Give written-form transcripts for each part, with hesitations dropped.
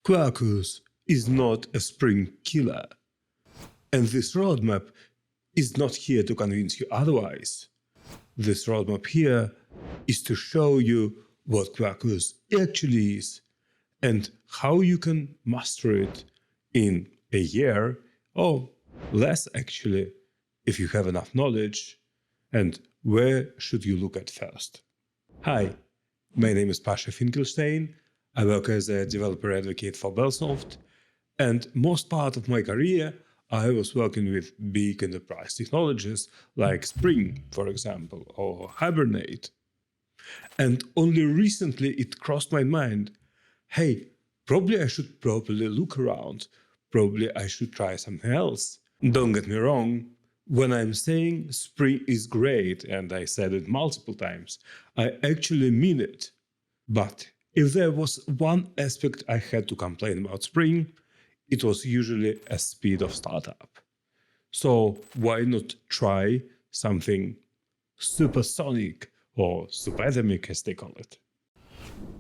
Quarkus is not a Spring killer, and this roadmap is not here to convince you otherwise. This roadmap here is to show you what Quarkus actually is and how you can master it in a year, or less actually, if you have enough knowledge, and where should you look at first. Hi, my name is Pasha Finkelstein. I work as a developer advocate for Bellsoft, and most part of my career I was working with big enterprise technologies like Spring, for example, or Hibernate. And only recently it crossed my mind, hey, probably I should properly look around, probably I should try something else. Don't get me wrong, when I'm saying Spring is great, and I said it multiple times, I actually mean it. But if there was one aspect I had to complain about Spring, it was usually a speed of startup. So why not try something supersonic or superatomic, as they call it?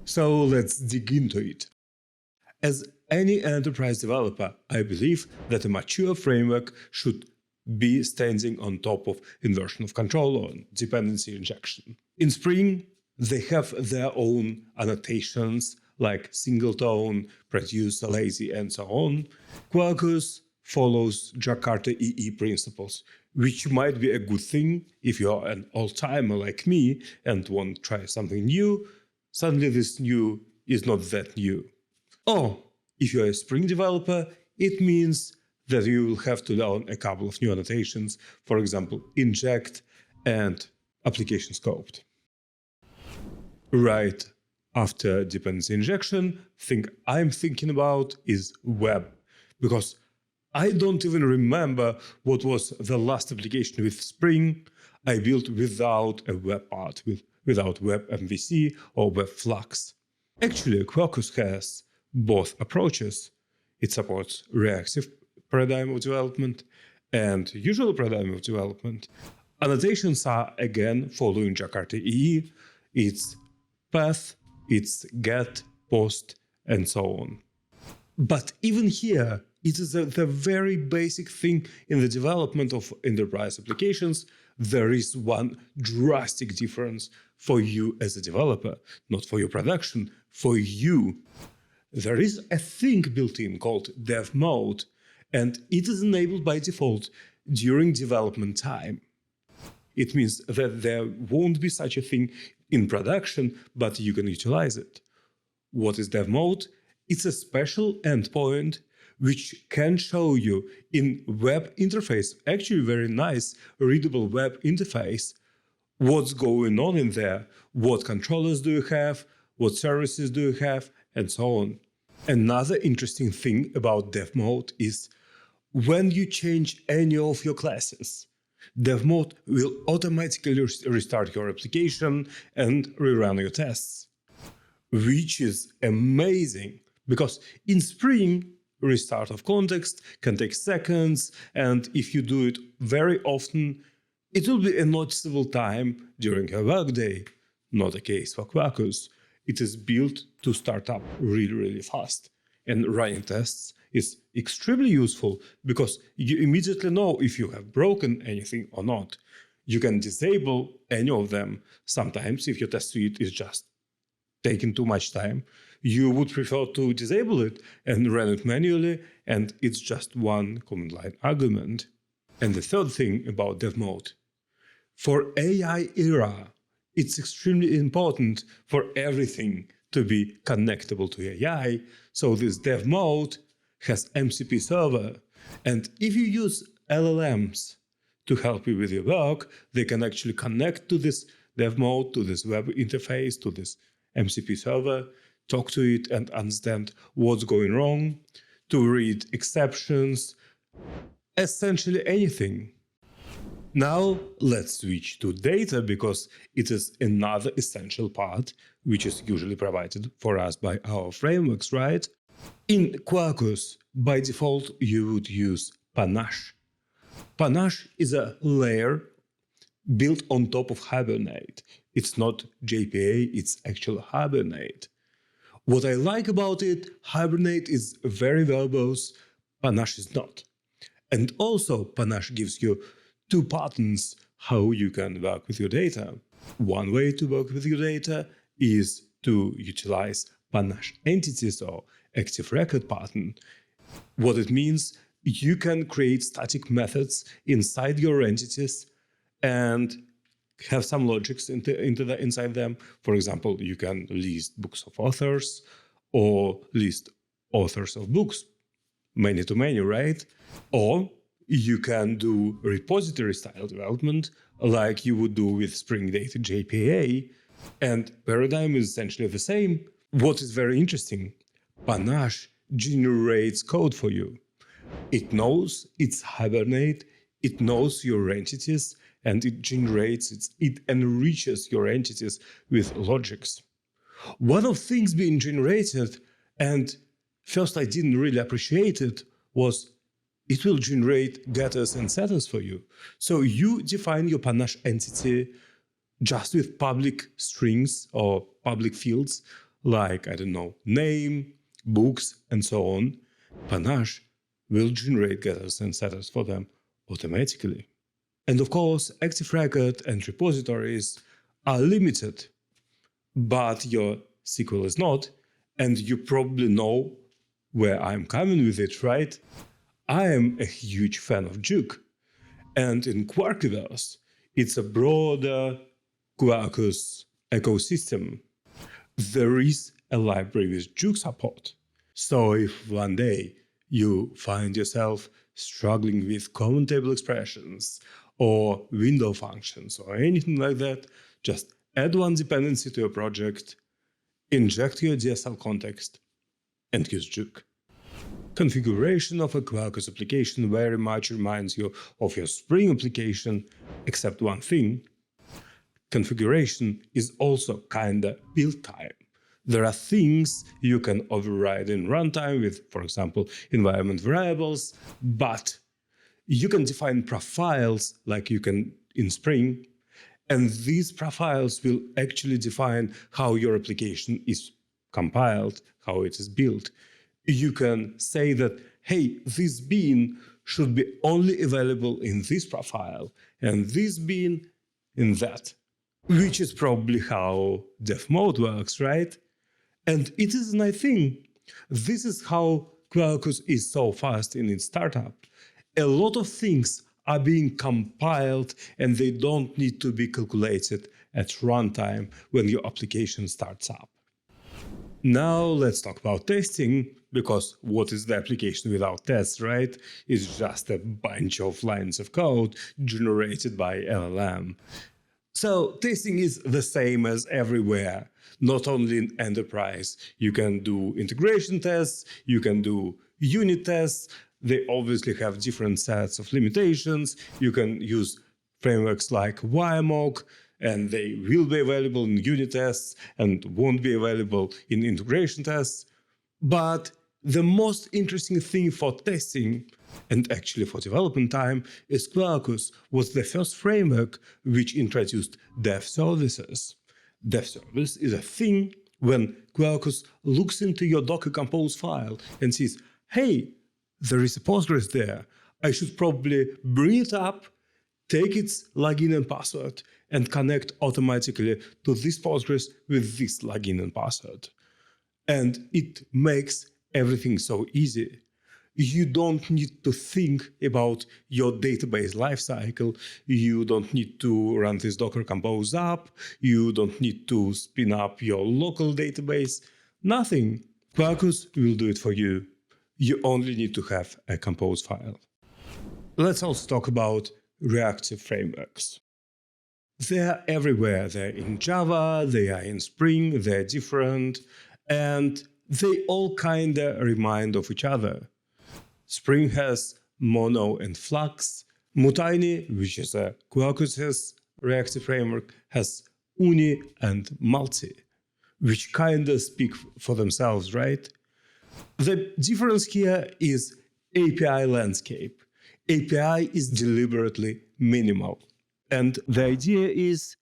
So let's dig into it. As any enterprise developer, I believe that a mature framework should be standing on top of inversion of control or dependency injection. In Spring, they have their own annotations like singleton, produce, lazy, and so on. Quarkus follows Jakarta EE principles, which might be a good thing if you're an old-timer like me and want to try something new. Suddenly this new is not that new. Or, if you're a Spring developer, it means that you will have to learn a couple of new annotations, for example, inject and application scoped. Right after dependency injection, thing I'm thinking about is web, because I don't even remember what was the last application with Spring I built without a web part, without web MVC or web Flux. Actually, Quarkus has both approaches. It supports reactive paradigm of development and usual paradigm of development. Annotations are again following Jakarta EE. It's path, it's get, post, and so on. But even here, it is the very basic thing in the development of enterprise applications. There is one drastic difference for you as a developer, not for your production, for you. There is a thing built in called dev mode, and it is enabled by default during development time. It means that there won't be such a thing in production, but you can utilize it. What is dev mode? It's a special endpoint which can show you in web interface, actually very nice, readable web interface, what's going on in there, what controllers do you have, what services do you have, and so on. Another interesting thing about dev mode is when you change any of your classes, dev mode will automatically restart your application and rerun your tests, which is amazing because in Spring, restart of context can take seconds, and if you do it very often, it will be a noticeable time during your workday. Not the case for Quarkus. It is built to start up really fast, and running tests is extremely useful because you immediately know if you have broken anything or not. You can disable any of them. Sometimes if your test suite is just taking too much time, you would prefer to disable it and run it manually, and it's just one command line argument. And the third thing about dev mode. For AI era, it's extremely important for everything to be connectable to AI, so this dev mode has MCP server, and if you use LLMs to help you with your work, they can actually connect to this dev mode, to this web interface, to this MCP server, talk to it and understand what's going wrong, to read exceptions, essentially anything. Now let's switch to data, because it is another essential part which is usually provided for us by our frameworks, right? In Quarkus, by default, you would use Panache. Panache is a layer built on top of Hibernate. It's not JPA, it's actual Hibernate. What I like about it, Hibernate is very verbose, Panache is not. And also, Panache gives you two patterns how you can work with your data. One way to work with your data is to utilize Panache entities or active record pattern. What it means, you can create static methods inside your entities and have some logics inside them. For example, you can list books of authors or list authors of books, many to many, right? Or you can do repository style development like you would do with Spring Data JPA, and paradigm is essentially the same. What is very interesting, Panache generates code for you. It knows it's Hibernate, it knows your entities, and it generates, it enriches your entities with logics. One of things being generated, and first I didn't really appreciate it, was it will generate getters and setters for you. So you define your Panache entity just with public strings or public fields like, I don't know, name, books, and so on. Panache will generate getters and setters for them automatically. And of course, active record and repositories are limited, but your SQL is not, and you probably know where I'm coming with it, right? I am a huge fan of jOOQ, and in Quarkus, it's a broader Quarkus ecosystem. There is a library with jOOQ support. So if one day you find yourself struggling with common table expressions or window functions or anything like that, just add one dependency to your project, inject your DSL context, and use jOOQ. Configuration of a Quarkus application very much reminds you of your Spring application, except one thing. Configuration is also kinda build time. There are things you can override in runtime with, for example, environment variables, but you can define profiles like you can in Spring, and these profiles will actually define how your application is compiled, how it is built. You can say that, hey, this bean should be only available in this profile, and this bean in that, which is probably how dev mode works, right? And it is a nice thing. This is how Quarkus is so fast in its startup. A lot of things are being compiled and they don't need to be calculated at runtime when your application starts up. Now let's talk about testing, because what is the application without tests, right? It's just a bunch of lines of code generated by LLM. So testing is the same as everywhere, not only in enterprise. You can do integration tests, you can do unit tests. They obviously have different sets of limitations. You can use frameworks like YAML, and they will be available in unit tests and won't be available in integration tests. But the most interesting thing for testing, and actually for development time, is Quarkus was the first framework which introduced dev services. Dev service is a thing when Quarkus looks into your Docker Compose file and sees, hey, there is a Postgres there. I should probably bring it up, take its login and password, and connect automatically to this Postgres with this login and password. And it makes everything so easy. You don't need to think about your database lifecycle. You don't need to run this Docker Compose app. You don't need to spin up your local database. Nothing. Quarkus will do it for you. You only need to have a compose file. Let's also talk about reactive frameworks. They are everywhere. They're in Java, they are in Spring, they're different, and they all kinda remind of each other. Spring has Mono and Flux. Mutiny, which is a Quarkus reactive framework, has Uni and Multi, which kinda speak for themselves, right? The difference here is API landscape. API is deliberately minimal. And the idea is,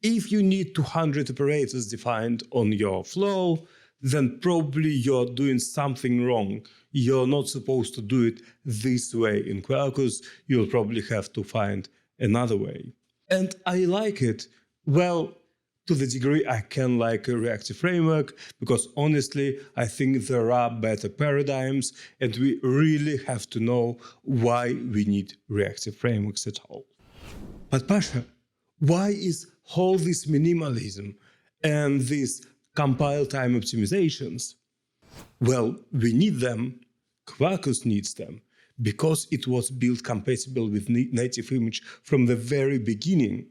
if you need 200 operators defined on your flow, then probably you're doing something wrong. You're not supposed to do it this way in Quarkus. You'll probably have to find another way. And I like it. Well, to the degree I can like a reactive framework, because honestly, I think there are better paradigms, and we really have to know why we need reactive frameworks at all. But Pasha, why is all this minimalism and these compile time optimizations? Well, we need them, Quarkus needs them, because it was built compatible with native image from the very beginning.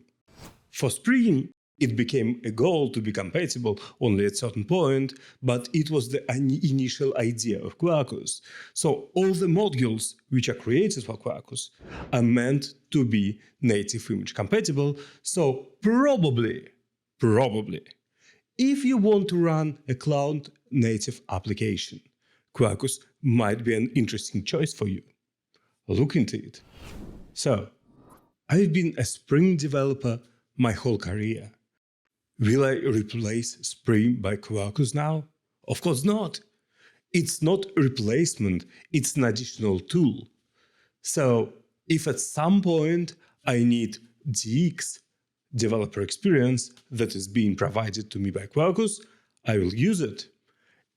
For Spring, it became a goal to be compatible only at a certain point, but it was the initial idea of Quarkus. So all the modules which are created for Quarkus are meant to be native image compatible. So probably, if you want to run a cloud native application, Quarkus might be an interesting choice for you. Look into it. So, I've been a Spring developer my whole career. Will I replace Spring by Quarkus now? Of course not. It's not a replacement, it's an additional tool. So, if at some point I need DX, developer experience, that is being provided to me by Quarkus, I will use it.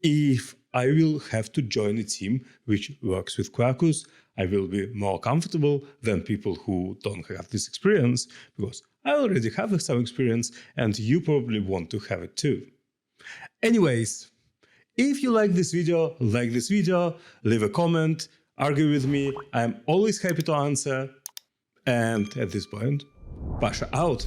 If I will have to join a team which works with Quarkus, I will be more comfortable than people who don't have this experience, because I already have some experience and you probably want to have it too. Anyways, if you like this video, leave a comment, argue with me, I'm always happy to answer. And at this point, Pasha out.